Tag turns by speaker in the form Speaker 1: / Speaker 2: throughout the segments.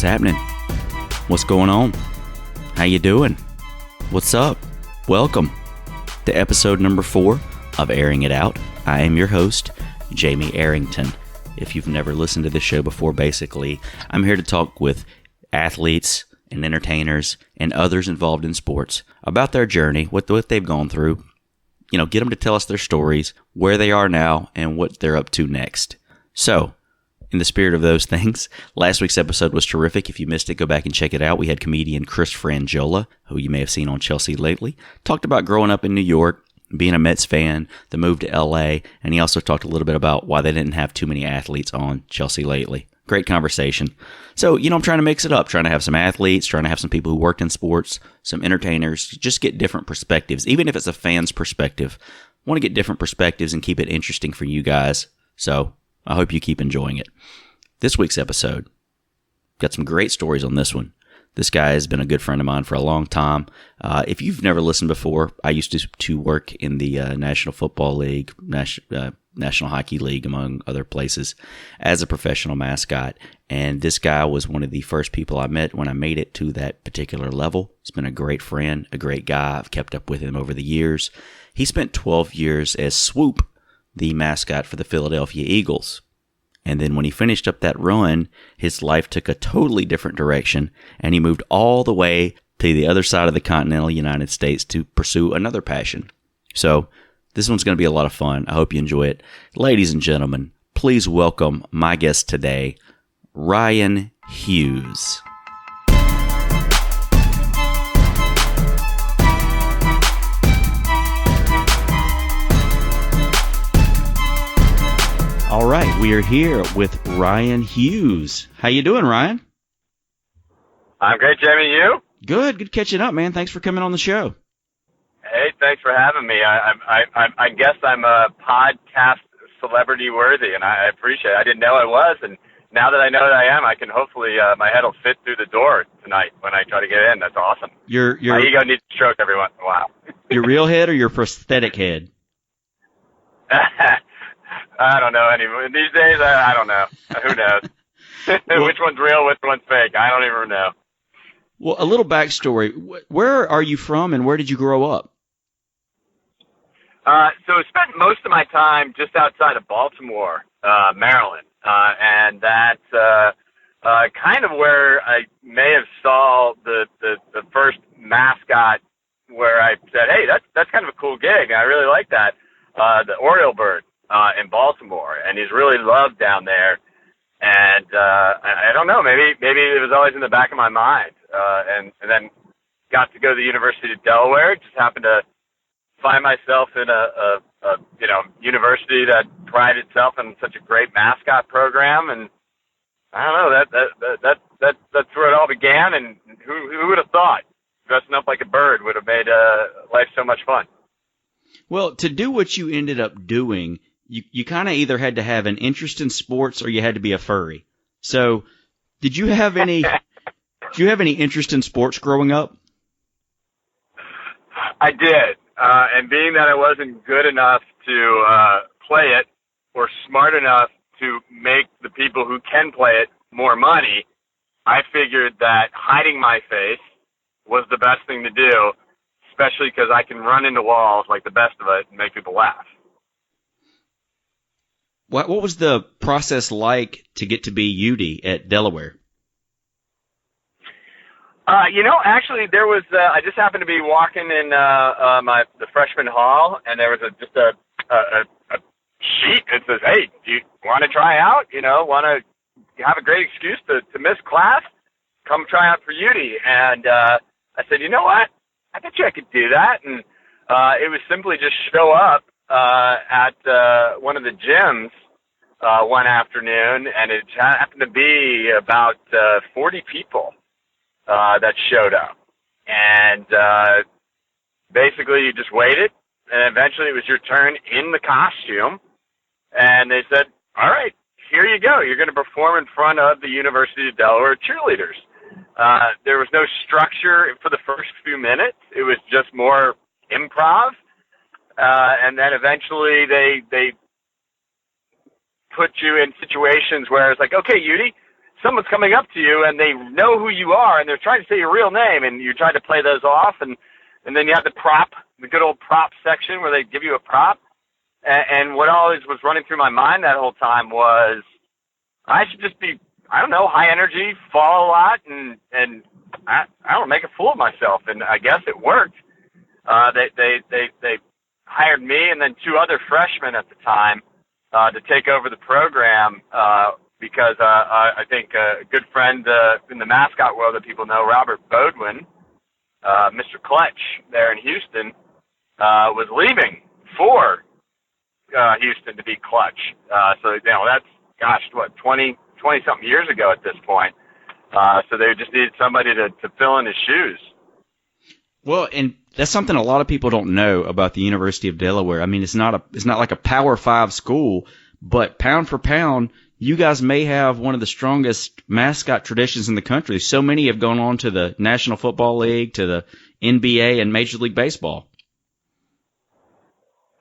Speaker 1: happening? What's going on? How you doing? What's up? Welcome to episode number 4 of Arring It Out. I am your host, Jamie Arrington. If you've never listened to this show before, basically, I'm here to talk with athletes and entertainers and others involved in sports about their journey, what they've gone through, get them to tell us their stories, where they are now, and what they're up to next. So, in the spirit of those things, last week's episode was terrific. If you missed it, go back and check it out. We had comedian Chris Frangiola, who you may have seen on Chelsea lately, talked about growing up in New York, being a Mets fan, the move to LA, and he also talked a little bit about why they didn't have too many athletes on Chelsea lately. Great conversation. So, I'm trying to mix it up, trying to have some athletes, trying to have some people who worked in sports, some entertainers, just get different perspectives. Even if it's a fan's perspective, I want to get different perspectives and keep it interesting for you guys. So, I hope you keep enjoying it. This week's episode, got some great stories on this one. This guy has been a good friend of mine for a long time. If you've never listened before, I used to work in the National Football League, National Hockey League, among other places, as a professional mascot. And this guy was one of the first people I met when I made it to that particular level. He's been a great friend, a great guy. I've kept up with him over the years. He spent 12 years as Swoop, the mascot for the Philadelphia Eagles. And then when he finished up that run, his life took a totally different direction, and he moved all the way to the other side of the continental United States to pursue another passion. So this one's going to be a lot of fun. I hope you enjoy it. Ladies and gentlemen, please welcome my guest today, Ryan Hughes. All right, we are here with Ryan Hughes. How you doing, Ryan?
Speaker 2: I'm great, Jamie. You?
Speaker 1: Good catching up, man. Thanks for coming on the show.
Speaker 2: Hey, thanks for having me. I guess I'm a podcast celebrity worthy, and I appreciate it. I didn't know I was, and now that I know that I am, I can hopefully my head will fit through the door tonight when I try to get in. That's awesome. My ego needs a stroke every once in a while.
Speaker 1: Your real head or your prosthetic head?
Speaker 2: I don't know anymore. These days, I don't know. Who knows? Which one's real, which one's fake? I don't even know.
Speaker 1: Well, a little backstory. Where are you from, and where did you grow up?
Speaker 2: So I spent most of my time just outside of Baltimore, Maryland. And that's kind of where I may have saw the first mascot where I said, hey, that's kind of a cool gig. I really like that. The Oriole bird. In Baltimore, and he's really loved down there. And I don't know, maybe it was always in the back of my mind. And then got to go to the University of Delaware. Just happened to find myself in a university that prided itself on such a great mascot program. And I don't know, that's where it all began. And who would have thought dressing up like a bird would have made life so much fun?
Speaker 1: Well, to do what you ended up doing, you kind of either had to have an interest in sports or you had to be a furry. So, did you have any interest in sports growing up?
Speaker 2: I did, and being that I wasn't good enough to play it or smart enough to make the people who can play it more money, I figured that hiding my face was the best thing to do, especially because I can run into walls like the best of it and make people laugh.
Speaker 1: What was the process like to get to be UD at Delaware?
Speaker 2: Actually, there was. I just happened to be walking in the freshman hall, and there was just a sheet that says, "Hey, do you want to try out? Want to have a great excuse to miss class? Come try out for UD." And I said, "You know what? I bet you I could do that." And it was simply just show up at one of the gyms one afternoon, and it happened to be about 40 people that showed up. And basically you just waited, and eventually it was your turn in the costume, and they said, all right, here you go. You're going to perform in front of the University of Delaware cheerleaders. There was no structure for the first few minutes. It was just more improv. And then eventually they put you in situations where it's like, okay, Yudi, someone's coming up to you and they know who you are and they're trying to say your real name, and you try to play those off, and then you have the good old prop section where they give you a prop. And what always was running through my mind that whole time was, I should just be, I don't know, high energy, fall a lot, and I don't make a fool of myself. And I guess it worked. They hired me and then two other freshmen at the time to take over the program because I think a good friend in the mascot world that people know, Robert Bodwin, Mr. Clutch there in Houston, was leaving for Houston to be Clutch. So, that's, 20-something years ago at this point. So they just needed somebody to fill in his shoes.
Speaker 1: Well, and that's something a lot of people don't know about the University of Delaware. I mean, it's not like a Power 5 school, but pound for pound, you guys may have one of the strongest mascot traditions in the country. So many have gone on to the National Football League, to the NBA, and Major League Baseball.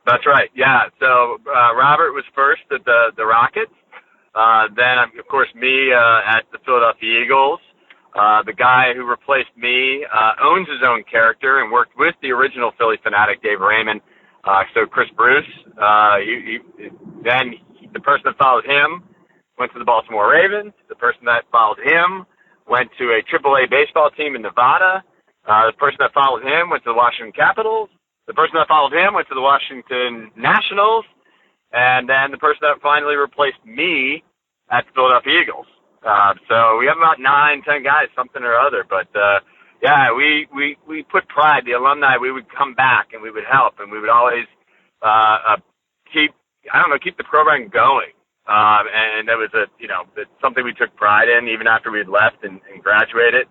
Speaker 2: That's right. Yeah. So Robert was first at the Rockets. Then, of course, me at the Philadelphia Eagles. The guy who replaced me owns his own character and worked with the original Philly fanatic, Dave Raymond. So Chris Bruce. Then the person that followed him went to the Baltimore Ravens. The person that followed him went to a AAA baseball team in Nevada. The person that followed him went to the Washington Capitals. The person that followed him went to the Washington Nationals. And then the person that finally replaced me at the Philadelphia Eagles. So we have about 9-10 guys, something or other. But, we put pride. The alumni, we would come back and we would help. And we would always keep the program going. And that was something we took pride in even after we had left and graduated.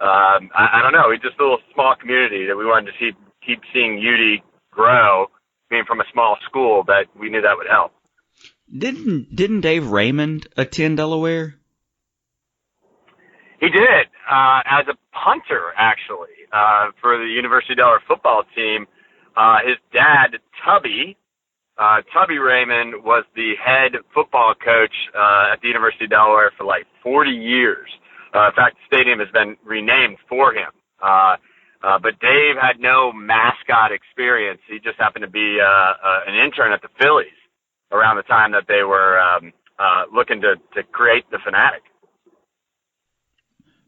Speaker 2: I don't know. We're just a little small community that we wanted to keep seeing UD grow, being from a small school, that we knew that would help.
Speaker 1: Didn't Dave Raymond attend Delaware?
Speaker 2: He did, as a punter, actually, for the University of Delaware football team. His dad, Tubby Raymond, was the head football coach at the University of Delaware for like 40 years. In fact, the stadium has been renamed for him. But Dave had no mascot experience. He just happened to be an intern at the Phillies around the time that they were looking to create the Fanatic.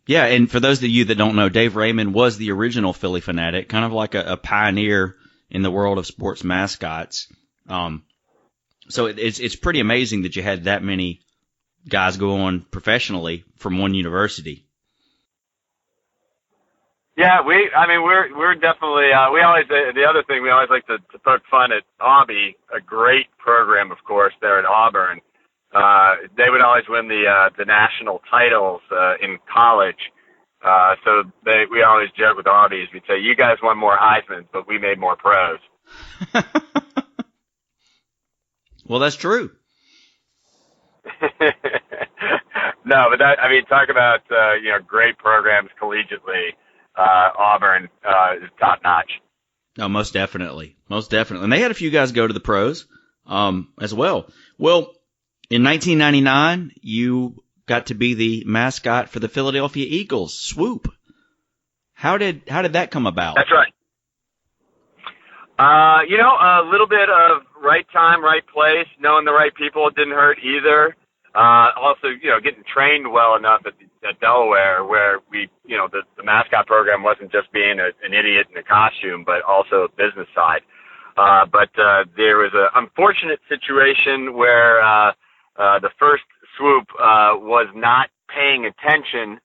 Speaker 1: Yeah, and for those of you that don't know, Dave Raymond was the original Philly Fanatic, kind of like a pioneer in the world of sports mascots. So it's pretty amazing that you had that many guys go on professionally from one university.
Speaker 2: Yeah, we're definitely, the other thing, we always like to poke fun at Aubie, a great program, of course, there at Auburn. They would always win the national titles, in college. So we always joke with Aubies. We'd say, you guys won more Heismans, but we made more pros.
Speaker 1: Well, that's true.
Speaker 2: No, but talk about, great programs collegiately. Auburn is top notch.
Speaker 1: No, most definitely. And they had a few guys go to the pros as well. Well, in 1999, you got to be the mascot for the Philadelphia Eagles, Swoop. How did that come about?
Speaker 2: That's right. A little bit of right time, right place, knowing the right people. It didn't hurt either. Also, getting trained well enough at Delaware, where we, the mascot program wasn't just being an idiot in a costume, but also a business side. But there was an unfortunate situation where the first Swoop was not paying attention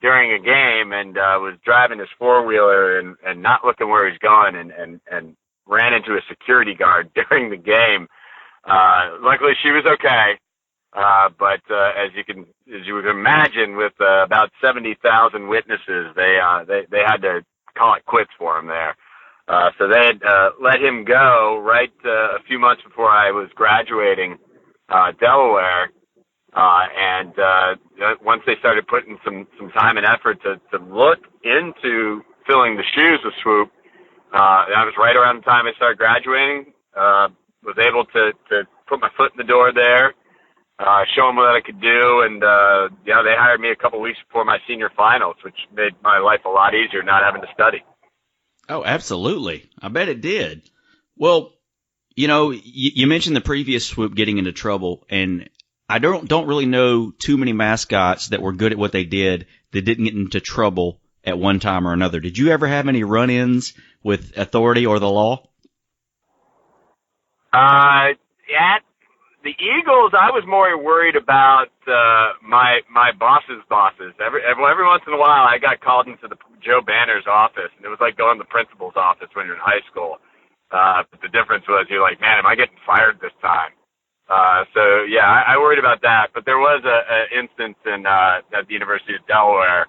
Speaker 2: during a game and was driving his four-wheeler and not looking where he's going and ran into a security guard during the game. Luckily, she was okay. But as you would imagine, with about 70,000 witnesses, they had to call it quits for him there. So they had let him go right a few months before I was graduating Delaware. And once they started putting some time and effort to look into filling the shoes with Swoop, that was right around the time I started graduating. Was able to put my foot in the door there. show them what I could do. And, they hired me a couple weeks before my senior finals, which made my life a lot easier not having to study.
Speaker 1: Oh, absolutely. I bet it did. Well, you mentioned the previous Swoop getting into trouble, and I don't really know too many mascots that were good at what they did that didn't get into trouble at one time or another. Did you ever have any run-ins with authority or the law?
Speaker 2: At the Eagles, I was more worried about my boss's bosses. Every once in a while, I got called into the Joe Banner's office, and it was like going to the principal's office when you're in high school. But the difference was you're like, man, am I getting fired this time? I worried about that. But there was a instance at the University of Delaware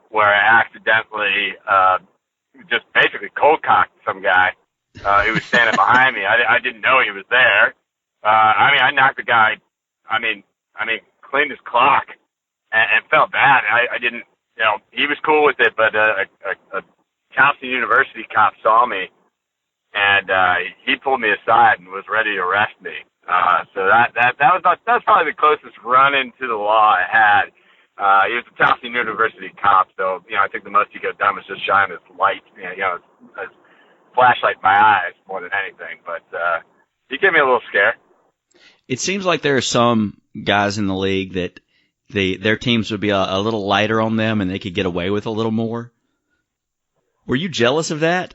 Speaker 2: where I accidentally just basically cold-cocked some guy who was standing behind me. I didn't know he was there. I knocked the guy, cleaned his clock and felt bad. I didn't, he was cool with it, but a Towson University cop saw me, and he pulled me aside and was ready to arrest me. So that was probably the closest run-in to the law I had. He was a Towson University cop, so, I think the most he could have done was just shine his light, his flashlight in my eyes more than anything. But he gave me a little scare.
Speaker 1: It seems like there are some guys in the league that their teams would be a little lighter on them and they could get away with a little more. Were you jealous of that?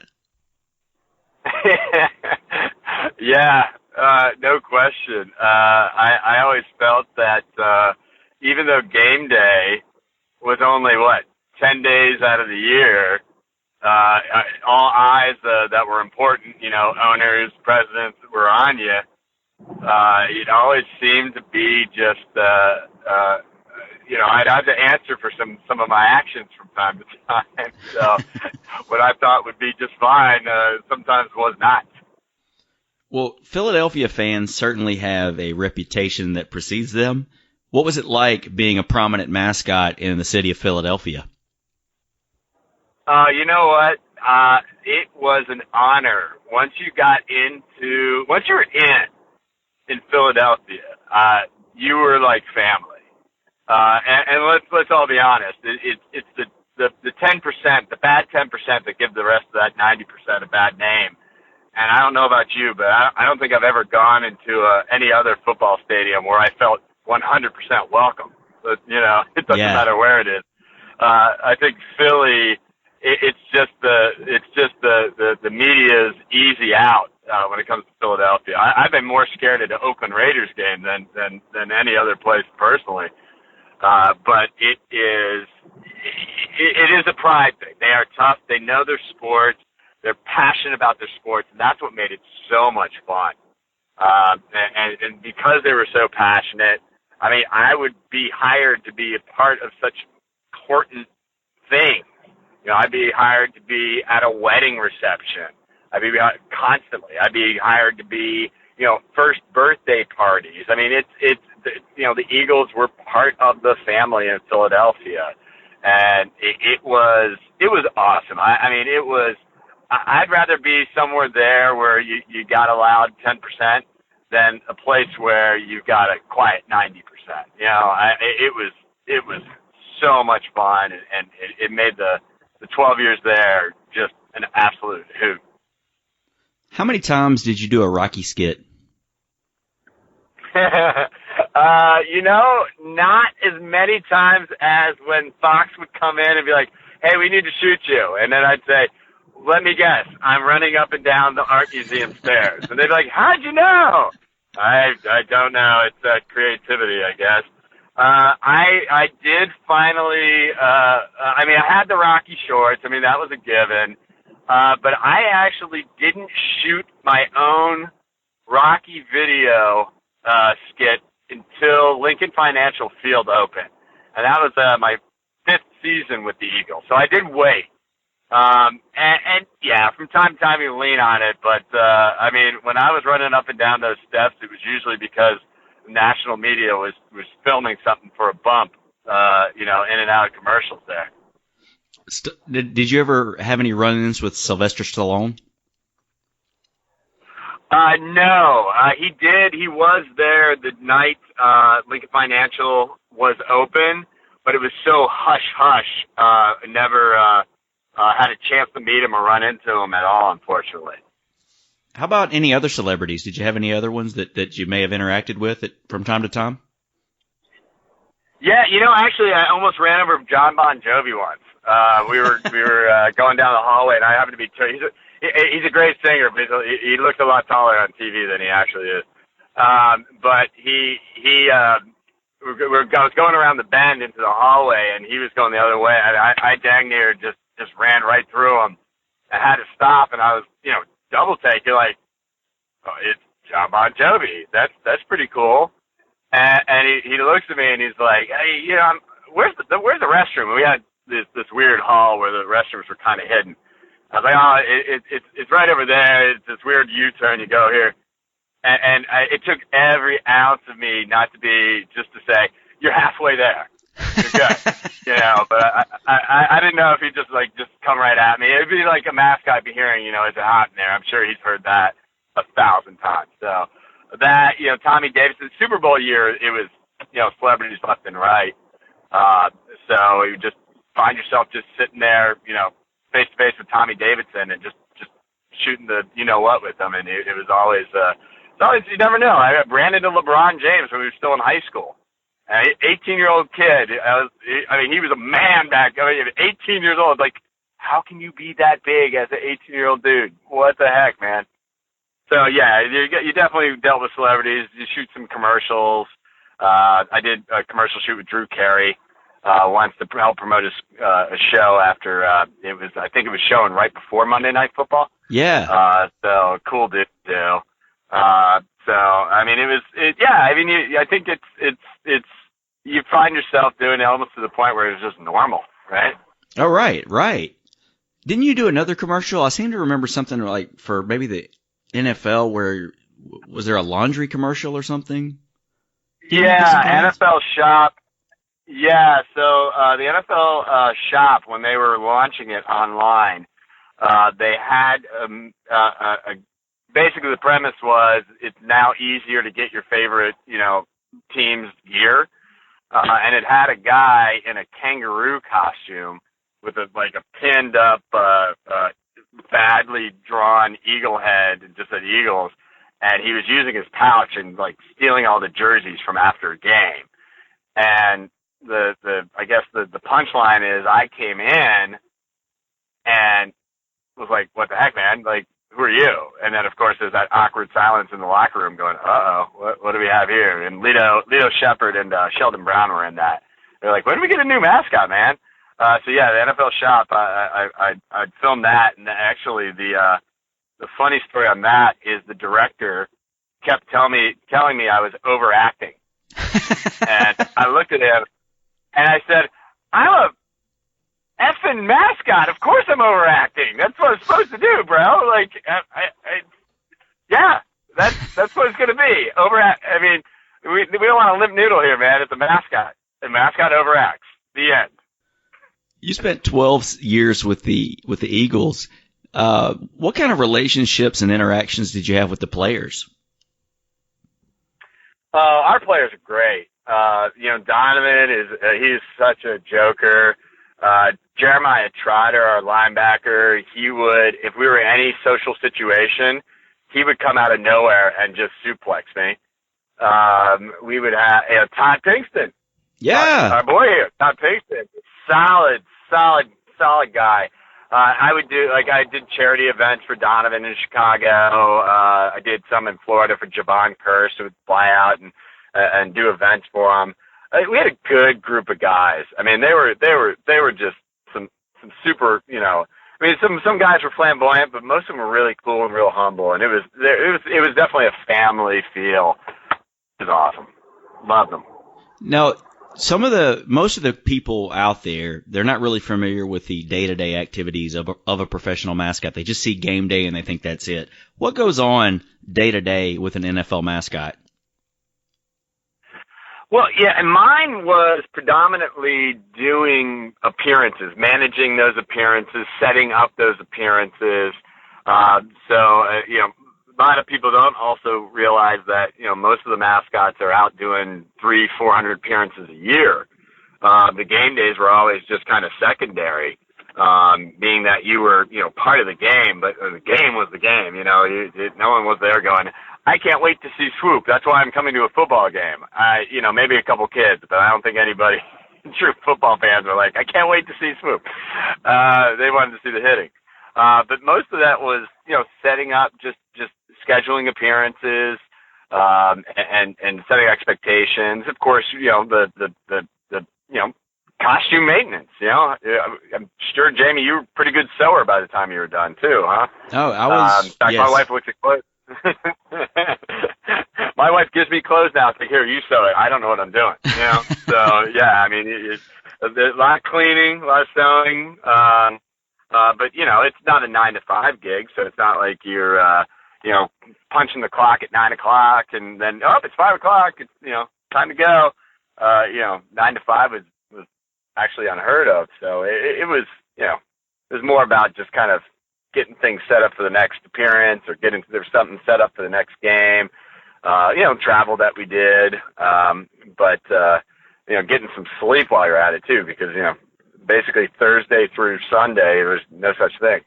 Speaker 2: Yeah, no question. I always felt that even though game day was only, 10 days out of the year, all eyes that were important, owners, presidents were on you. It always seemed to be just, I'd have to answer for some of my actions from time to time. So what I thought would be just fine sometimes was not.
Speaker 1: Well, Philadelphia fans certainly have a reputation that precedes them. What was it like being a prominent mascot in the city of Philadelphia?
Speaker 2: You know what? It was an honor. Once you were in Philadelphia, you were like family. And let's all be honest. It's the 10%, the bad 10% that give the rest of that 90% a bad name. And I don't know about you, but I don't think I've ever gone into any other football stadium where I felt 100% welcome. But, it doesn't matter where it is. I think Philly, it's just the media's easy out when it comes to Philadelphia. I've been more scared at the Oakland Raiders game than any other place personally. But it is a pride thing. They are tough. They know their sports. They're passionate about their sports, and that's what made it so much fun. And because they were so passionate, I would be hired to be a part of such important things. I'd be hired to be at a wedding reception. I'd be constantly. I'd be hired to be, first birthday parties. The Eagles were part of the family in Philadelphia, and it was awesome. It was. I'd rather be somewhere there where you got allowed 10% than a place where you got a quiet 90%. It was so much fun, and it made the 12 years there just an absolute hoot.
Speaker 1: How many times did you do a Rocky skit?
Speaker 2: Not as many times as when Fox would come in and be like, hey, we need to shoot you. And then I'd say, let me guess, I'm running up and down the art museum stairs. And they'd be like, how'd you know? I don't know. It's creativity, I guess. I did finally, I had the Rocky shorts. That was a given. But I actually didn't shoot my own Rocky video skit until Lincoln Financial Field opened. And that was my 5th season with the Eagles. So I did wait. And yeah, from time to time you lean on it, but, when I was running up and down those steps, it was usually because the national media was filming something for a bump, in and out of commercials there.
Speaker 1: Did you ever have any run-ins with Sylvester Stallone?
Speaker 2: No, he did. He was there the night Lincoln Financial was open, but it was so hush-hush. Never had a chance to meet him or run into him at all, unfortunately.
Speaker 1: How about any other celebrities? Did you have any other ones that you may have interacted with from time to time?
Speaker 2: Yeah, actually, I almost ran over John Bon Jovi once. We were going down the hallway, and I happened to be. He's a great singer, but he looks a lot taller on TV than he actually is. But I was going around the bend into the hallway, and he was going the other way. I dang near just ran right through him. I had to stop, and I was, double take. You're like, oh, it's John Bon Jovi. That's pretty cool. And he looks at me and he's like, hey, where's the restroom? And we had this weird hall where the restrooms were kind of hidden. I was like, oh, it's right over there. It's this weird U-turn. You go here. And it took every ounce of me not to be, just to say, you're halfway there. You're good. But I didn't know if he'd just come right at me. It'd be like a mascot be hearing, is it hot in there? I'm sure he's heard that 1,000 times. So that, Tommy Davidson, Super Bowl year, it was, celebrities left and right. So you just find yourself just sitting there, face to face with Tommy Davidson and just shooting the what with him. And it was always, you never know. I ran into LeBron James when we were still in high school. An 18-year-old kid. He was a man back. 18 years old. Like, how can you be that big as an 18-year-old dude? What the heck, man? So yeah, you definitely dealt with celebrities. You shoot some commercials. I did a commercial shoot with Drew Carey once to help promote a show after I think it was showing right before Monday Night Football.
Speaker 1: Yeah.
Speaker 2: So cool dude too. I think it's you find yourself doing it almost to the point where it's just normal, right?
Speaker 1: Oh, right. Didn't you do another commercial? I seem to remember something like for maybe the NFL where was there a laundry commercial or something?
Speaker 2: Yeah, NFL Shop. Yeah, so the NFL Shop, when they were launching it online, they had basically the premise was it's now easier to get your favorite, team's gear. And it had a guy in a kangaroo costume with a pinned up, badly drawn eagle head and just said Eagles. And he was using his pouch and stealing all the jerseys from after a game. And I guess the punchline is I came in and was like, what the heck, man? Who are you? And then, of course, there's that awkward silence in the locker room going, uh-oh, what do we have here? And Lito Shepherd and Sheldon Brown were in that. They're like, when do we get a new mascot, man? So, yeah, the NFL Shop, I filmed that. And actually, the funny story on that is the director kept telling me I was overacting. And I looked at him, and I said, I'm a effing mascot. Of course I'm overacting. That's what I'm supposed to do, bro. That's what it's going to be. We don't want a limp noodle here, man. It's a mascot. The mascot overacts. The end.
Speaker 1: You spent 12 years with the Eagles. What kind of relationships and interactions did you have with the players?
Speaker 2: Our players are great. Donovan he's such a joker. Jeremiah Trotter, our linebacker, he would, if we were in any social situation, he would come out of nowhere and just suplex me. We would have Todd Pinkston.
Speaker 1: Yeah.
Speaker 2: Our boy here, Todd Pinkston. Solid guy. I did charity events for Donovan in Chicago. I did some in Florida for Javon Curse, who would fly out and do events for him. We had a good group of guys. They were just some super, some guys were flamboyant, but most of them were really cool and real humble. And it was definitely a family feel. It was awesome. Loved them.
Speaker 1: Now, most of the people out there, they're not really familiar with the day-to-day activities of a professional mascot. They just see game day and they think that's it. What goes on day-to-day with an NFL mascot?
Speaker 2: Well, yeah, and mine was predominantly doing appearances, managing those appearances, setting up those appearances. My lot of people don't also realize that, most of the mascots are out doing 300-400 appearances a year. The game days were always just kind of secondary, being that you were, part of the game, but the game was the game. No one was there going, I can't wait to see Swoop. That's why I'm coming to a football game. Maybe a couple kids, but I don't think anybody, true football fans, were like, I can't wait to see Swoop. They wanted to see the hitting. But most of that was, setting up, just scheduling appearances, and setting expectations. Of course, the costume maintenance. I'm sure, Jamie, you were a pretty good sewer by the time you were done too, huh?
Speaker 1: Oh, I was.
Speaker 2: In fact,
Speaker 1: yes.
Speaker 2: my wife looks at clothes. My wife gives me clothes now. It's like, here, you sew it. I don't know what I'm doing. So yeah, I mean, there's a lot of cleaning, a lot of sewing. But it's not a 9 to 5 gig, so it's not like you're punching the clock at 9 o'clock and then it's 5 o'clock. It's time to go. 9 to 5 was actually unheard of. So it was it was more about just kind of getting things set up for the next appearance or there's something set up for the next game. Travel that we did, but getting some sleep while you're at it too, because basically Thursday through Sunday there's no such thing.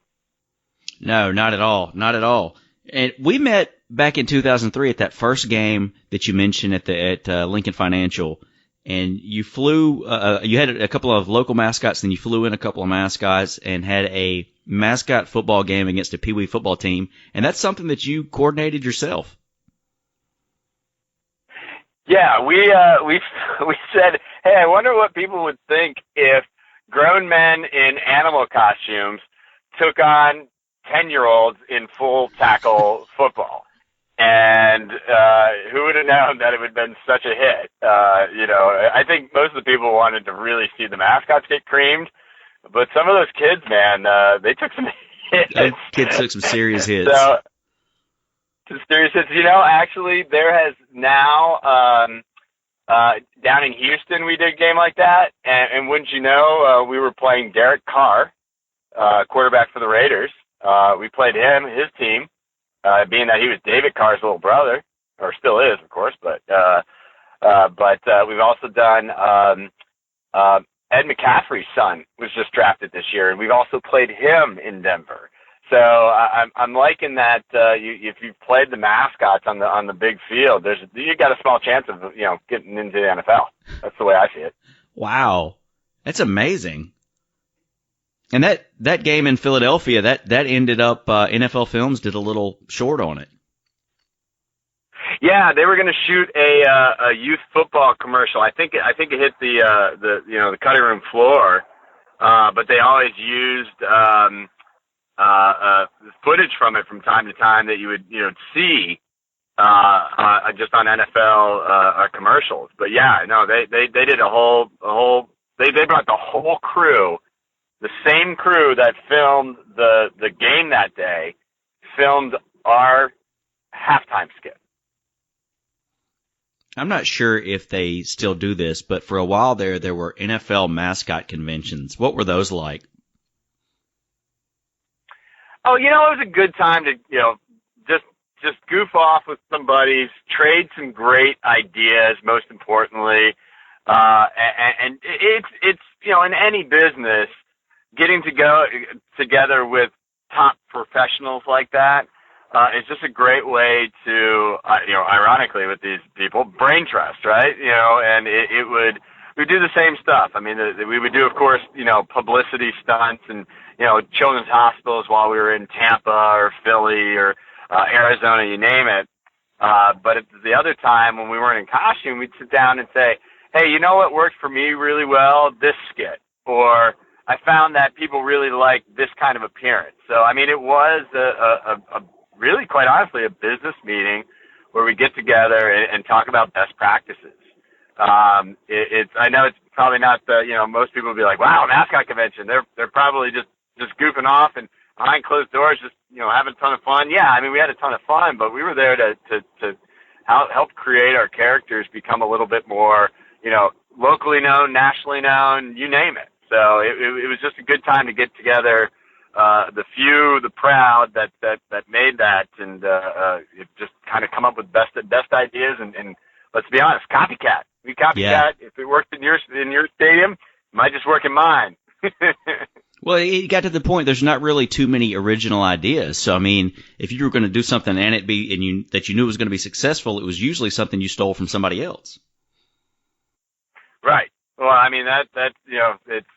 Speaker 1: No, not at all, not at all. And we met back in 2003 at that first game that you mentioned at Lincoln Financial, and you flew. You had a couple of local mascots, then you flew in a couple of mascots and had a mascot football game against a Pee Wee football team, and that's something that you coordinated yourself.
Speaker 2: Yeah, we said, hey, I wonder what people would think if grown men in animal costumes took on 10-year-olds in full tackle football. And who would have known that it would have been such a hit? I think most of the people wanted to really see the mascots get creamed, but some of those kids, man, they took some hits.
Speaker 1: Those kids took some serious hits.
Speaker 2: So, some serious hits. Actually, there has now down in Houston, we did a game like that, and wouldn't you know, we were playing Derek Carr, quarterback for the Raiders. We played him, his team, being that he was David Carr's little brother, or still is, of course. But we've also done Ed McCaffrey's son was just drafted this year, and we've also played him in Denver. So I'm liking that if you've played the mascots on the big field, you got a small chance of getting into the NFL. That's the way I see it.
Speaker 1: Wow, that's amazing. And that game in Philadelphia, that ended up NFL Films did a little short on it.
Speaker 2: Yeah, they were going to shoot a youth football commercial. I think it hit the cutting room floor, but they always used footage from it from time to time that you would see just on NFL commercials. But yeah, no, they did a whole they brought the whole crew. The same crew that filmed the game that day filmed our halftime skit.
Speaker 1: I'm not sure if they still do this, but for a while there were NFL mascot conventions. What were those like?
Speaker 2: Oh, it was a good time to, just goof off with some buddies, trade some great ideas, most importantly. And it's in any business, getting to go together with top professionals like that is just a great way to, ironically with these people, brain trust, right? And we do the same stuff. I mean, we would do, of course, publicity stunts and, children's hospitals while we were in Tampa or Philly or Arizona, you name it. But at the other time when we weren't in costume, we'd sit down and say, hey, you know what worked for me really well? This skit. Or I found that people really like this kind of appearance. So, I mean, it was a really, quite honestly, a business meeting where we get together and talk about best practices. I know it's probably not most people will be like, wow, mascot convention. They're probably just goofing off and behind closed doors, just, having a ton of fun. Yeah, I mean, we had a ton of fun, but we were there to help create our characters become a little bit more, locally known, nationally known, you name it. So it was just a good time to get together the proud that made that, and it just kind of come up with best ideas, and let's be honest, copycat. We copycat.
Speaker 1: Yeah.
Speaker 2: If it worked in your stadium, it might just work in mine.
Speaker 1: Well, it got to the point there's not really too many original ideas. So I mean, if you were going to do something and that you knew was going to be successful, it was usually something you stole from somebody else.
Speaker 2: Right. Well, I mean that it's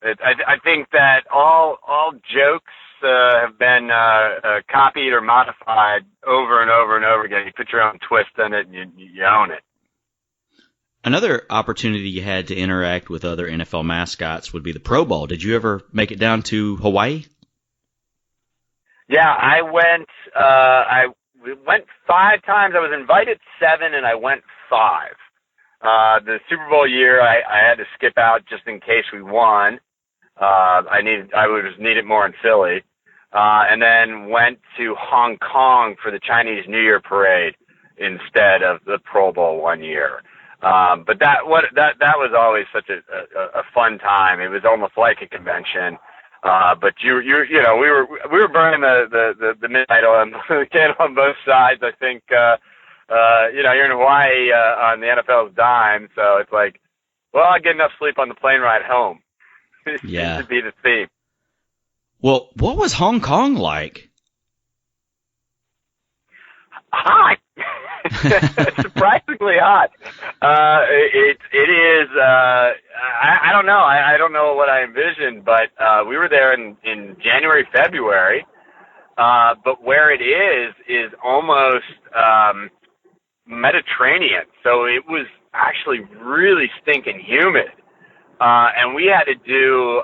Speaker 2: I think that all jokes have been copied or modified over and over and over again. You put your own twist on it, and you own it.
Speaker 1: Another opportunity you had to interact with other NFL mascots would be the Pro Bowl. Did you ever make it down to Hawaii?
Speaker 2: Yeah, I went. I went 5 times. I was invited 7, and I went 5. The Super Bowl year, I had to skip out just in case we won. I was needed more in Philly, and then went to Hong Kong for the Chinese New Year parade instead of the Pro Bowl one year. But that was always such a fun time. It was almost like a convention. But we were burning the midnight on the candle on both sides. I think you're in Hawaii on the NFL's dime, so it's like, well, I get enough sleep on the plane ride home. It seems to be the theme.
Speaker 1: Well, what was Hong Kong like?
Speaker 2: Hot. Surprisingly hot. It is. I don't know. I don't know what I envisioned, but we were there in January, February. But where it is almost Mediterranean, so it was actually really stinking humid. And we had to do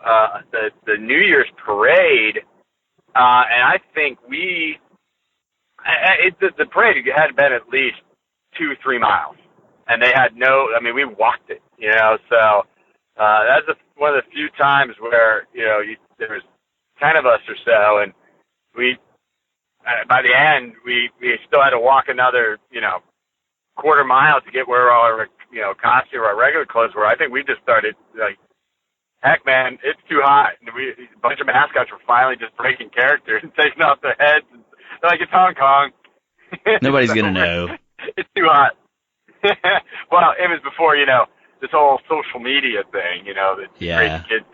Speaker 2: the New Year's parade, and I think the parade had been at least 2-3 miles, and they had we walked it, so that's one of the few times where, there was 10 of us or so, and we, by the end, we still had to walk another, quarter mile to get where our, costume, our regular clothes were. I think we just started like, heck, man, it's too hot. And a bunch of mascots were finally just breaking character and taking off their heads. And they're like, it's Hong Kong.
Speaker 1: Nobody's going to know.
Speaker 2: It's too hot. Well, it was before, this whole social media thing, that crazy kids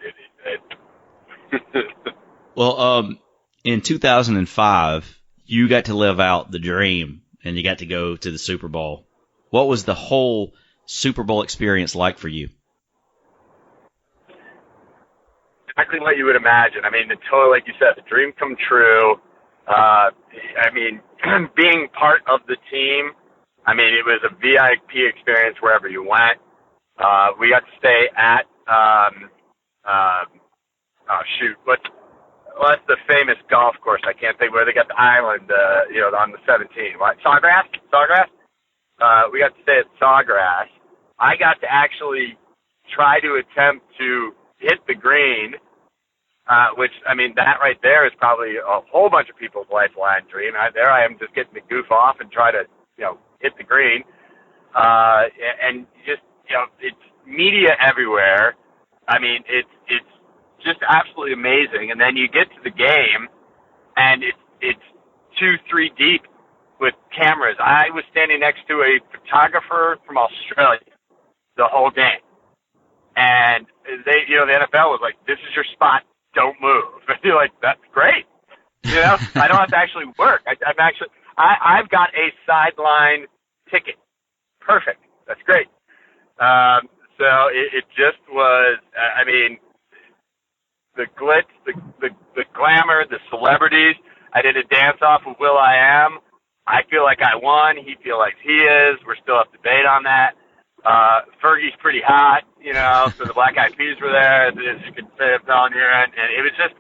Speaker 2: did.
Speaker 1: Well, in 2005, you got to live out the dream, and you got to go to the Super Bowl. What was the whole Super Bowl experience like for you?
Speaker 2: Exactly what you would imagine. I mean, like you said, the dream come true. Being part of the team, it was a VIP experience wherever you went. We got to stay at, that's the famous golf course. I can't think where they got the island, on the 17. What? Sawgrass? We got to stay at Sawgrass. I got to actually try to attempt to hit the green, which, that right there is probably a whole bunch of people's lifeline dream. There I am just getting to goof off and try to, hit the green. And just, it's media everywhere. It's just absolutely amazing. And then you get to the game, and it's 2-3 deep with cameras. I was standing next to a photographer from Australia the whole game. And they, the NFL was like, this is your spot. Don't move. And you're like, that's great. I don't have to actually work. I've got a sideline ticket. Perfect. That's great. So it just was, the glitz, the glamour, the celebrities. I did a dance off with Will.i.am. I feel like I won. He feels like he is. We're still up to date on that. Fergie's pretty hot, so the Black Eyed Peas were there, as you can say, up on your end, and it was just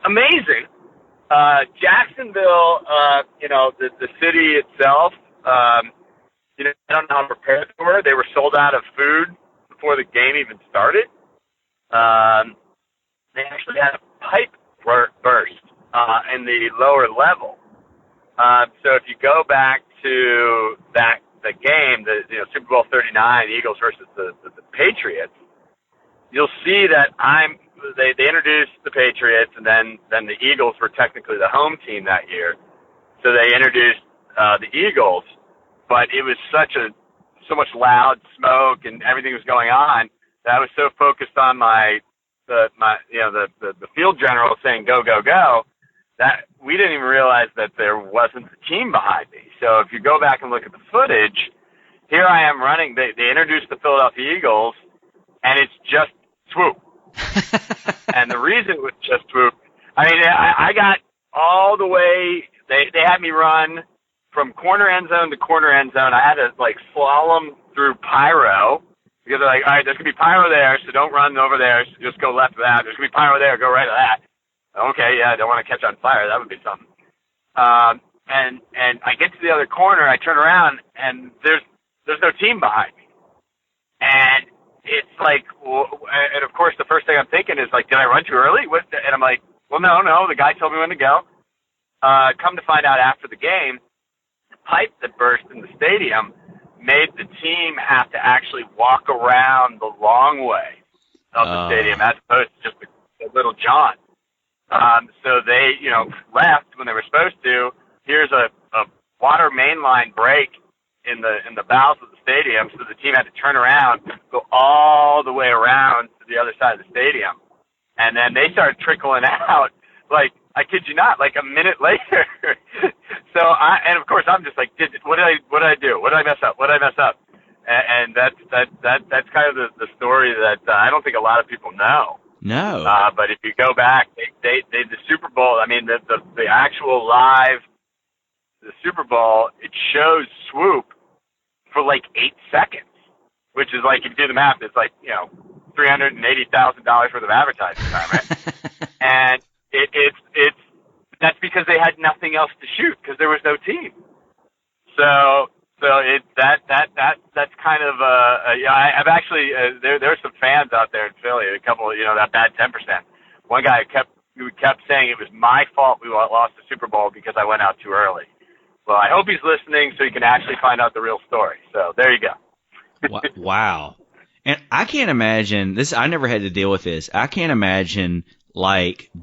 Speaker 2: amazing. Jacksonville, the city itself, I don't know how prepared they were. They were sold out of food before the game even started. They actually had a pipe burst in the lower level. So if you go back to the game, the Super Bowl XXXIX, the Eagles versus the Patriots, you'll see that I'm they introduced the Patriots, and then the Eagles were technically the home team that year. So they introduced the Eagles, but it was so much loud smoke and everything was going on that I was so focused on the field general saying go go go that we didn't even realize that there wasn't a team behind me. So if you go back and look at the footage, here I am running. They introduced the Philadelphia Eagles, and it's just Swoop. And the reason it was just Swoop, I got all the way. They had me run from corner end zone to corner end zone. I had to slalom through pyro because they're like, all right, there's gonna be pyro there, so don't run over there. So just go left of that. There's gonna be pyro there, go right of that. Okay, yeah, I don't want to catch on fire. That would be something. And I get to the other corner. I turn around, and there's no team behind me. And it's and of course, the first thing I'm thinking is did I run too early? And I'm like, well, no. The guy told me when to go. Come to find out after the game, the pipe that burst in the stadium made the team have to actually walk around the long way of the stadium as opposed to just a little jaunt. So they, left when they were supposed to. Here's a water main line break in the bowels of the stadium, so the team had to turn around, go all the way around to the other side of the stadium, and then they started trickling out. I kid you not, a minute later. So of course I'm just like, what did I do? What did I mess up? And that's kind of the story that I don't think a lot of people know.
Speaker 1: No.
Speaker 2: But if you go back, they the Super Bowl. The actual live, the Super Bowl, it shows Swoop for 8 seconds, which is if you do the math, it's $380,000 worth of advertising time, right? And it's that's because they had nothing else to shoot because there was no team. So that's kind of I've actually there's some fans out there in Philly, a couple that bad 10%. One guy who kept saying it was my fault we lost the Super Bowl because I went out too early. Well, I hope he's listening so he can actually find out the real story. So there you go.
Speaker 1: Wow. And I can't imagine this. I never had to deal with this. I can't imagine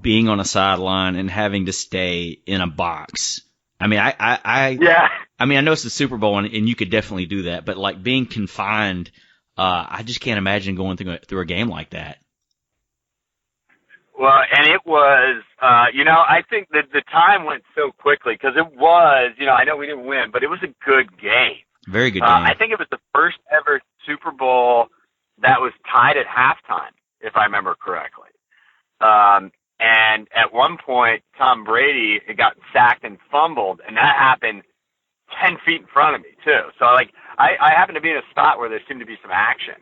Speaker 1: being on a sideline and having to stay in a box. Yeah. I know it's the Super Bowl and you could definitely do that, but being confined, I just can't imagine going through a game like that.
Speaker 2: Well, and it was, I think that the time went so quickly because it was, I know we didn't win, but it was a good game.
Speaker 1: Very good game.
Speaker 2: I think it was the first ever Super Bowl that was tied at halftime, if I remember correctly. And at one point, Tom Brady had gotten sacked and fumbled, and that happened 10 feet in front of me, too. So, I happened to be in a spot where there seemed to be some action.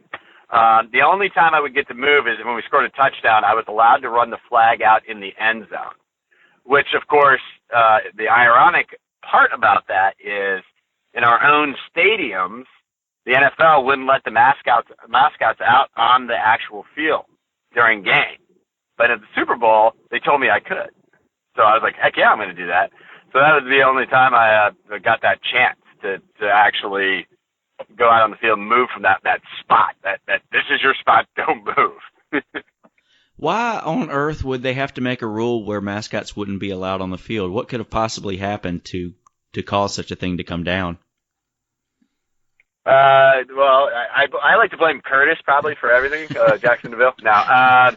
Speaker 2: The only time I would get to move is when we scored a touchdown, I was allowed to run the flag out in the end zone, which, of course, the ironic part about that is in our own stadiums, the NFL wouldn't let the mascots out on the actual field during game. But at the Super Bowl, they told me I could. So I was like, heck yeah, I'm going to do that. So that was the only time I got that chance to actually go out on the field and move from that spot. That this is your spot, don't move.
Speaker 1: Why on earth would they have to make a rule where mascots wouldn't be allowed on the field? What could have possibly happened to cause such a thing to come down?
Speaker 2: Well, I like to blame Curtis probably for everything, Jacksonville. Now,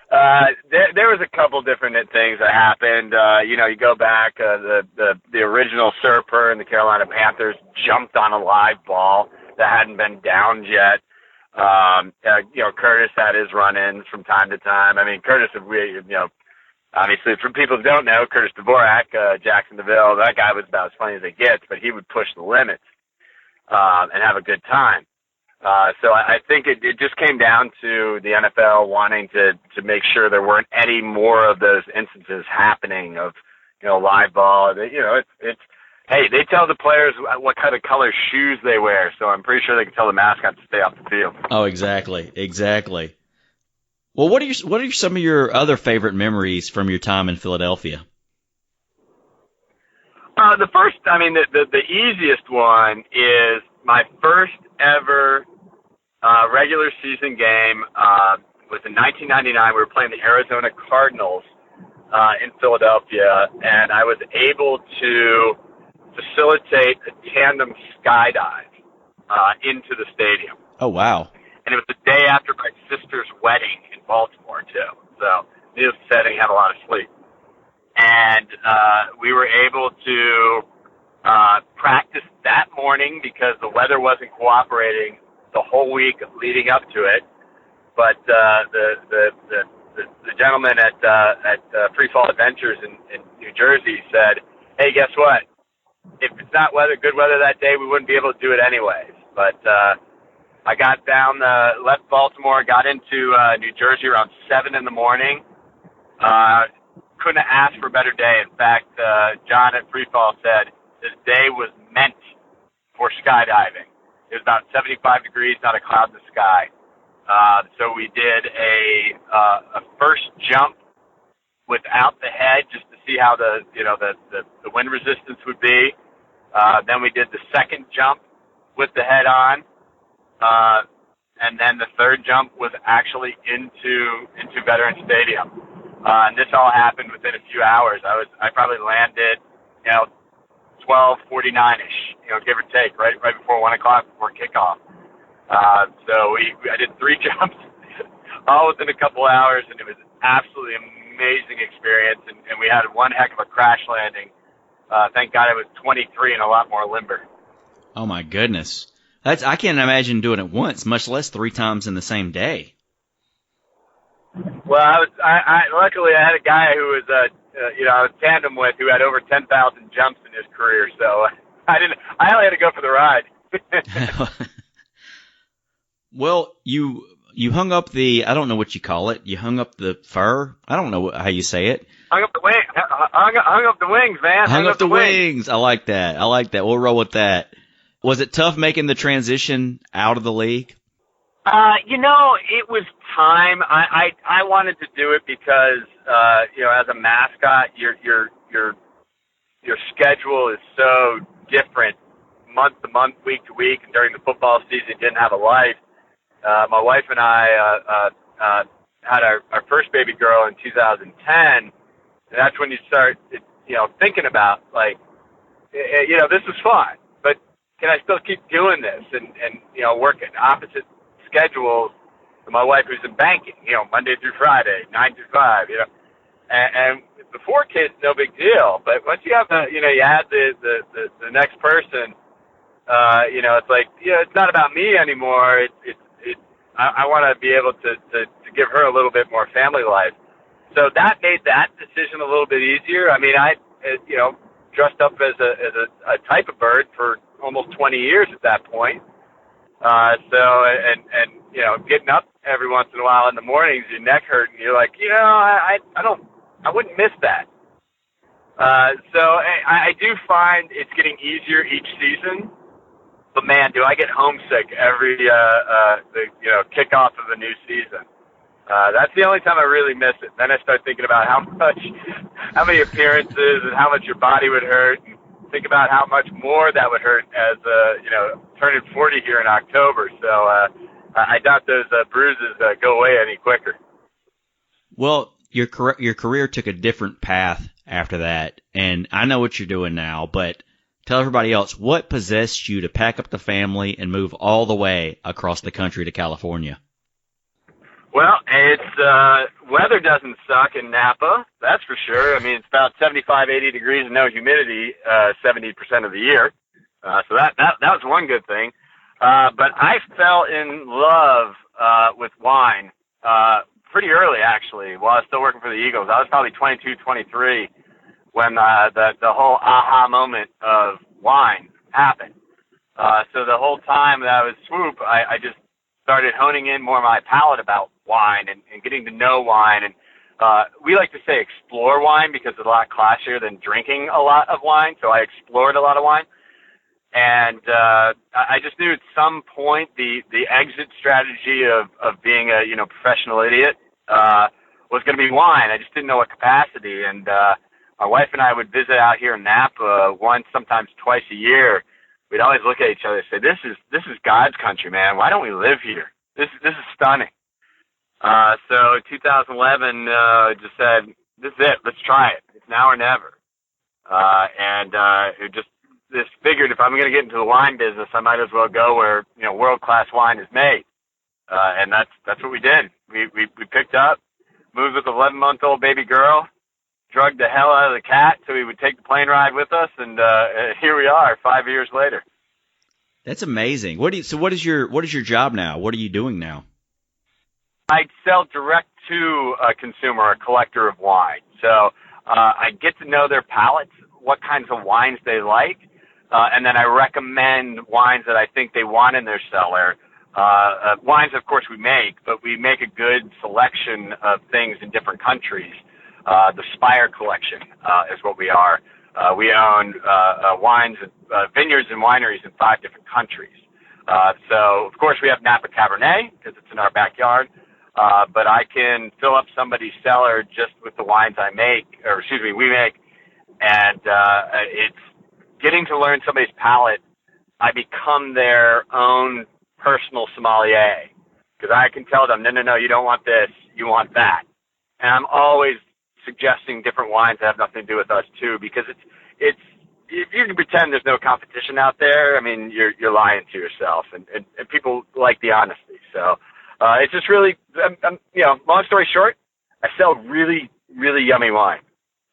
Speaker 2: there was a couple different things that happened. You go back, the original Surfer and the Carolina Panthers jumped on a live ball that hadn't been downed yet. Curtis had his run-ins from time to time. Curtis, obviously for people who don't know, Curtis Dvorak, Jackson DeVille, that guy was about as funny as it gets, but he would push the limits, and have a good time. So I think it just came down to the NFL wanting to make sure there weren't any more of those instances happening of, live ball. It's hey, they tell the players what kind of color shoes they wear, so I'm pretty sure they can tell the mascot to stay off the field.
Speaker 1: Oh, exactly. Well, what are some of your other favorite memories from your time in Philadelphia?
Speaker 2: The first, the easiest one is my first ever regular season game. was in 1999. We were playing the Arizona Cardinals in Philadelphia, and I was able to facilitate a tandem skydive into the stadium.
Speaker 1: Oh, wow.
Speaker 2: And it was the day after my sister's wedding in Baltimore, too. So needless to say, I didn't have a lot of sleep. And we were able to practice that morning because the weather wasn't cooperating the whole week leading up to it. But the gentleman at Free Fall Adventures in New Jersey said, "Hey, guess what? If it's not good weather that day, we wouldn't be able to do it anyways." But I got down, left Baltimore, got into New Jersey around 7 in the morning. Couldn't have asked for a better day. In fact, John at Free Fall said this day was meant for skydiving. It was about 75 degrees, not a cloud in the sky. So we did a first jump without the head just to see how the wind resistance would be. Then we did the second jump with the head on. And then the third jump was actually into Veterans Stadium. And this all happened within a few hours. I probably landed, 12:49-ish, give or take, right before 1 o'clock, before kickoff. So I did 3 jumps all within a couple hours, and it was an absolutely amazing experience. And we had one heck of a crash landing. Thank God it was 23 and a lot more limber.
Speaker 1: Oh my goodness. I can't imagine doing it once, much less 3 times in the same day.
Speaker 2: Well, I luckily I had a guy who was I was tandem with who had over 10,000 jumps in his career, so I only had to go for the ride.
Speaker 1: Well, you hung up I don't know what you call it. You hung up the fur. I don't know how you say it.
Speaker 2: Hung up the wing. Hung up the wings, man.
Speaker 1: Hung up the wings. I like that. We'll roll with that. Was it tough making the transition out of the league?
Speaker 2: It was time. I wanted to do it because as a mascot, your schedule is so different month to month, week to week, and during the football season, you didn't have a life. My wife and I had our first baby girl in 2010, and that's when you start, thinking about, this is fun, but can I still keep doing this and working opposite schedules? My wife was in banking, Monday through Friday, 9 to 5, and before kids, no big deal. But once you have you add the next person, it's like, it's not about me anymore. I want to be able to give her a little bit more family life. So that made that decision a little bit easier. I mean, I dressed up as a type of bird for almost 20 years at that point. Getting up every once in a while in the mornings, your neck hurt, and you're like, I wouldn't miss that. So I do find it's getting easier each season. But man, do I get homesick every kickoff of a new season. That's the only time I really miss it. Then I start thinking about how many appearances and how much your body would hurt, and think about how much more that would hurt as turning 40 here in October. So I doubt those bruises go away any quicker.
Speaker 1: Well, your career took a different path after that, and I know what you're doing now, but tell everybody else, what possessed you to pack up the family and move all the way across the country to California?
Speaker 2: Well, it's weather doesn't suck in Napa, that's for sure. I mean, it's about 75, 80 degrees and no humidity 70% of the year. So that was one good thing. But I fell in love with wine pretty early, actually, while I was still working for the Eagles. I was probably 22, 23 when the whole aha moment of wine happened. So the whole time that I was Swoop, I just started honing in more my palate about wine and getting to know wine. And we like to say explore wine because it's a lot classier than drinking a lot of wine. So I explored a lot of wine. And I just knew at some point the exit strategy of being a professional idiot was going to be wine. I just didn't know what capacity. And my wife and I would visit out here in Napa once, sometimes twice a year. We'd always look at each other and say, "This is God's country, man. Why don't we live here? This is stunning." So 2011, just said, this is it. Let's try it. It's now or never. It just figured if I'm going to get into the wine business, I might as well go where, world-class wine is made. And that's what we did. We picked up, moved with an 11-month-old baby girl, drugged the hell out of the cat so he would take the plane ride with us, and here we are 5 years later.
Speaker 1: That's amazing. What is your job now? What are you doing now?
Speaker 2: I sell direct to a consumer, a collector of wine. So I get to know their palates, what kinds of wines they like, and then I recommend wines that I think they want in their cellar. Wines, of course, we make, but we make a good selection of things in different countries. The Spire Collection is what we are. We own wines, vineyards and wineries in 5 different countries. So, of course, we have Napa Cabernet because it's in our backyard. But I can fill up somebody's cellar just with the wines we make. And it's getting to learn somebody's palate. I become their own personal sommelier because I can tell them, no, you don't want this, you want that. And I'm always suggesting different wines that have nothing to do with us too, because it's if you can pretend there's no competition out there, I mean, you're lying to yourself, and people like the honesty. So it's just really, long story short, I sell really, really yummy wine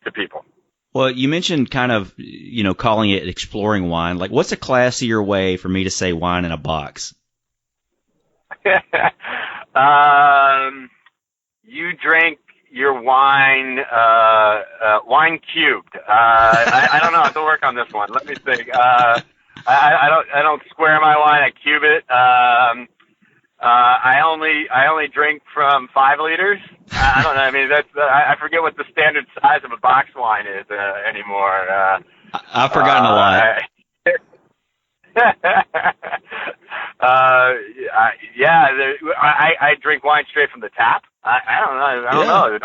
Speaker 2: to people.
Speaker 1: Well, you mentioned kind of, calling it exploring wine. Like, what's a classier way for me to say wine in a box?
Speaker 2: You drink your wine, wine cubed. I don't know. I have to work on this one. Let me think. I don't square my wine. I cube it. I only drink from 5 liters. I don't know. I mean, I forget what the standard size of a box wine is anymore.
Speaker 1: I've forgotten a lot.
Speaker 2: I drink wine straight from the tap. I don't know. I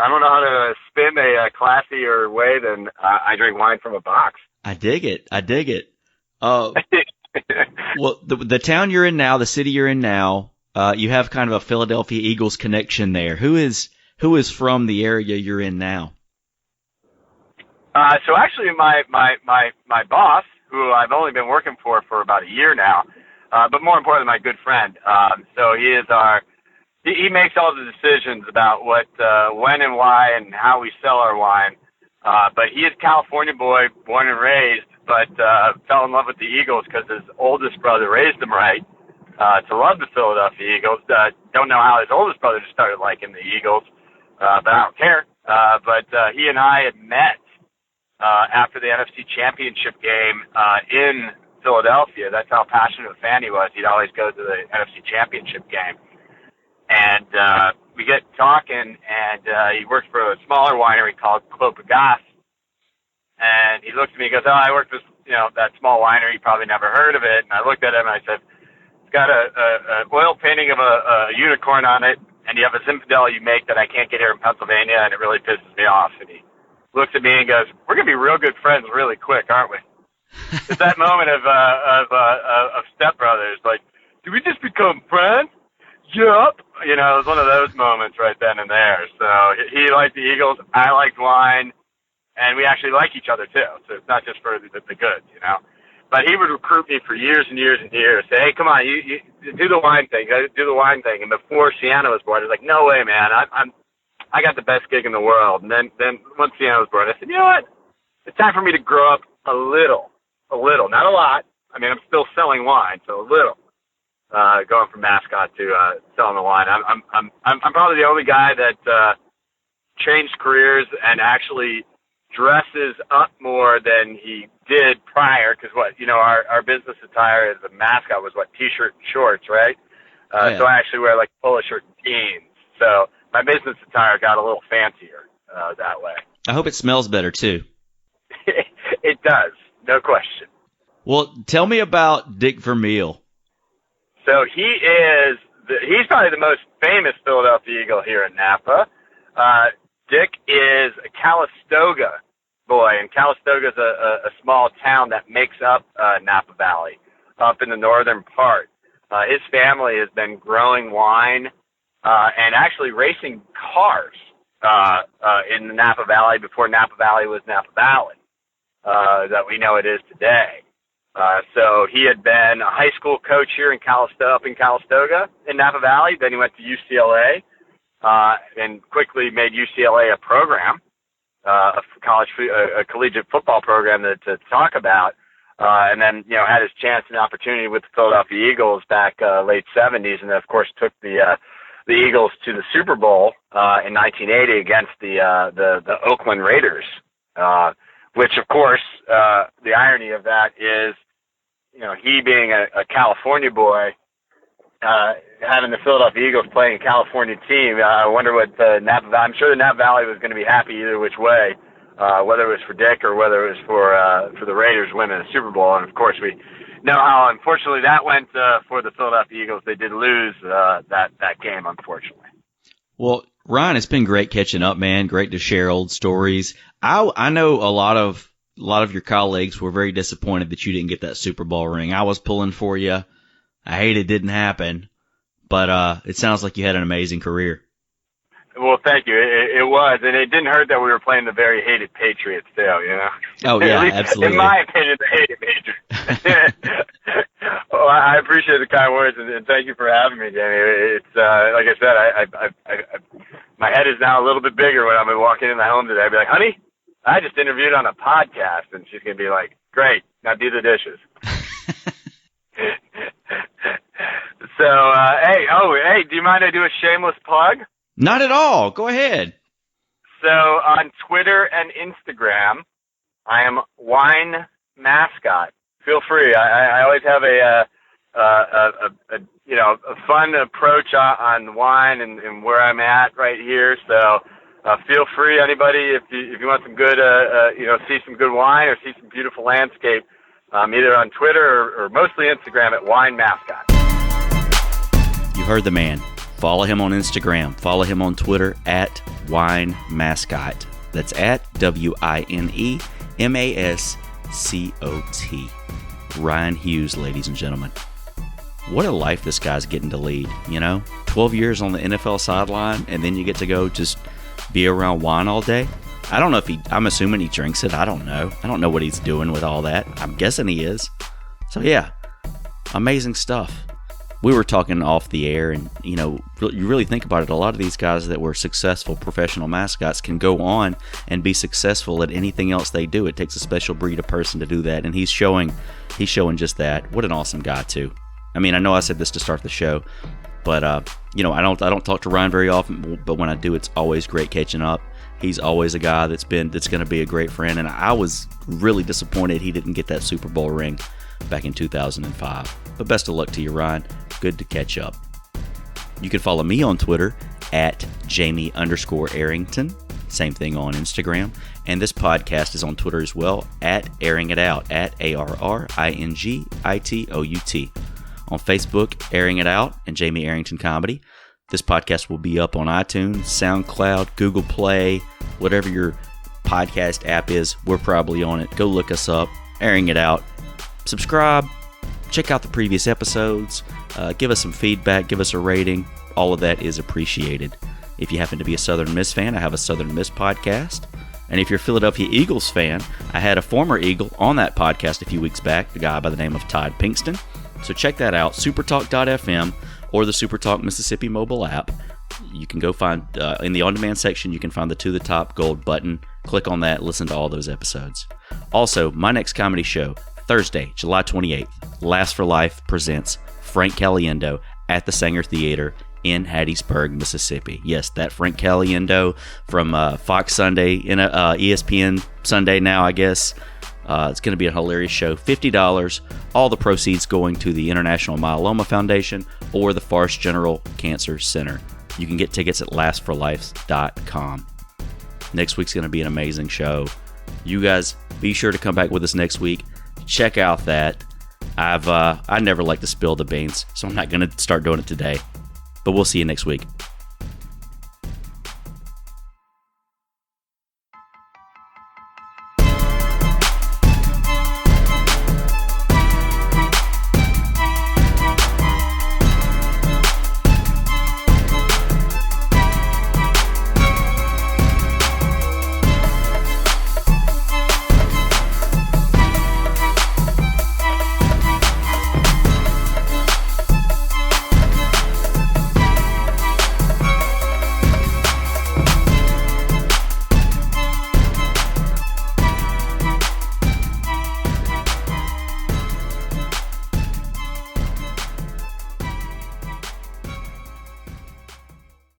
Speaker 2: don't know how to spin a classier way than I drink wine from a box.
Speaker 1: I dig it. Well, the town you're in now, the city you're in now, you have kind of a Philadelphia Eagles connection there. Who is from the area you're in now?
Speaker 2: So actually, my boss, who I've only been working for about a year now, but more importantly, my good friend. So he makes all the decisions about what, when and why and how we sell our wine. But he is a California boy, born and raised, but fell in love with the Eagles because his oldest brother raised him right to love the Philadelphia Eagles. Don't know how his oldest brother just started liking the Eagles, but I don't care. But he and I had met after the NFC Championship game in Philadelphia. That's how passionate a fan he was. He'd always go to the NFC Championship game. And we get talking, and he works for a smaller winery called Clos Pegase. And he looks at me and goes, I work for that small winery. You probably never heard of it. And I looked at him and I said, it's got a oil painting of a unicorn on it, and you have a Zinfandel you make that I can't get here in Pennsylvania, and it really pisses me off. And he looks at me and goes, we're going to be real good friends really quick, aren't we? It's that moment of stepbrothers. Like, do we just become friends? Yup. It was one of those moments right then and there. So he liked the Eagles. I liked wine. And we actually like each other, too. So it's not just for the good, But he would recruit me for years and years and years. Say, hey, come on, you do the wine thing. Do the wine thing. And before Sienna was born, I was like, no way, man. I got the best gig in the world. And then once Sienna was born, I said, you know what? It's time for me to grow up a little, not a lot. I mean, I'm still selling wine, so a little. Going from Mascot to selling the wine. I'm probably the only guy that changed careers and actually dresses up more than he did prior. Because our business attire as a Mascot was t-shirt and shorts, right? Yeah. So I actually wear like polo shirt and jeans. So my business attire got a little fancier that way.
Speaker 1: I hope it smells better too.
Speaker 2: It does, no question.
Speaker 1: Well, tell me about Dick Vermeil.
Speaker 2: So he's probably the most famous Philadelphia Eagle here in Napa. Dick is a Calistoga boy, and Calistoga is a small town that makes up Napa Valley, up in the northern part. His family has been growing wine and actually racing cars in the Napa Valley before Napa Valley was Napa Valley, that we know it is today. So he had been a high school coach here up in Calistoga in Napa Valley. Then he went to UCLA and quickly made UCLA a program, a collegiate football program to talk about. And then, had his chance and opportunity with the Philadelphia Eagles back late 70s, and then, of course, took the Eagles to the Super Bowl in 1980 against the Oakland Raiders, which, of course, the irony of that is, he being a California boy, having the Philadelphia Eagles playing a California team. I wonder what Napa Valley. I'm sure the Napa Valley was going to be happy either which way. Whether it was for Dick or whether it was for the Raiders winning the Super Bowl. And, of course, we know how, unfortunately, that went for the Philadelphia Eagles. They did lose that game, unfortunately.
Speaker 1: Well, Ryan, it's been great catching up, man. Great to share old stories. I know a lot of your colleagues were very disappointed that you didn't get that Super Bowl ring. I was pulling for you. I hate it didn't happen. But it sounds like you had an amazing career.
Speaker 2: Well, thank you. It was, and it didn't hurt that we were playing the very hated Patriots, too,
Speaker 1: Oh, yeah,
Speaker 2: least,
Speaker 1: absolutely.
Speaker 2: In my opinion, the hated Patriots. Well, I appreciate the kind words, and thank you for having me, Jamie. It's, like I said, I my head is now a little bit bigger when I'm walking in the home today. I'd be like, honey, I just interviewed on a podcast, and she's going to be like, great, now do the dishes. So, hey, do you mind I do a shameless plug?
Speaker 1: Not at all. Go ahead.
Speaker 2: So on Twitter and Instagram, I am Wine Mascot. Feel free. I always have a fun approach on wine and where I'm at right here. So feel free, anybody, if you want some good, see some good wine or see some beautiful landscape, either on Twitter or mostly Instagram at Wine Mascot.
Speaker 1: You heard the man. Follow him on Instagram. Follow him on Twitter at Wine Mascot. That's at WineMascot. Ryan Hughes, ladies and gentlemen. What a life this guy's getting to lead, 12 years on the NFL sideline, and then you get to go just be around wine all day. I don't know I'm assuming he drinks it. I don't know. I don't know what he's doing with all that. I'm guessing he is. So yeah, amazing stuff. We were talking off the air, and, you really think about it, a lot of these guys that were successful professional mascots can go on and be successful at anything else they do. It takes a special breed of person to do that, and he's showing just that. What an awesome guy, too. I mean, I know I said this to start the show, but, I don't talk to Ryan very often, but when I do, it's always great catching up. He's always a guy that's going to be a great friend, and I was really disappointed he didn't get that Super Bowl ring back in 2005. But best of luck to you, Ryan. Good to catch up. You can follow me on Twitter at Jamie_Arrington. Same thing on Instagram. And this podcast is on Twitter as well at Arring It Out, at ARRINGITOUT. On Facebook, Arring It Out and Jamie Arrington Comedy. This podcast will be up on iTunes, SoundCloud, Google Play, whatever your podcast app is. We're probably on it. Go look us up, Arring It Out. Subscribe. Check out the previous episodes. Give us some feedback. Give us a rating. All of that is appreciated. If you happen to be a Southern Miss fan, I have a Southern Miss podcast. And if you're a Philadelphia Eagles fan, I had a former Eagle on that podcast a few weeks back, a guy by the name of Todd Pinkston. So check that out, supertalk.fm or the Supertalk Mississippi mobile app. You can go find, in the on-demand section, you can find the To The Top gold button. Click on that, listen to all those episodes. Also, my next comedy show, Thursday, July 28th, Last for Life presents Frank Caliendo at the Sanger Theater in Hattiesburg, Mississippi. Yes, that Frank Caliendo from Fox Sunday, ESPN Sunday now, I guess. It's going to be a hilarious show. $50. All the proceeds going to the International Myeloma Foundation or the Forrest General Cancer Center. You can get tickets at lastforlife.com. Next week's going to be an amazing show. You guys be sure to come back with us next week. Check out that. I never like to spill the beans, so I'm not going to start doing it today. But we'll see you next week.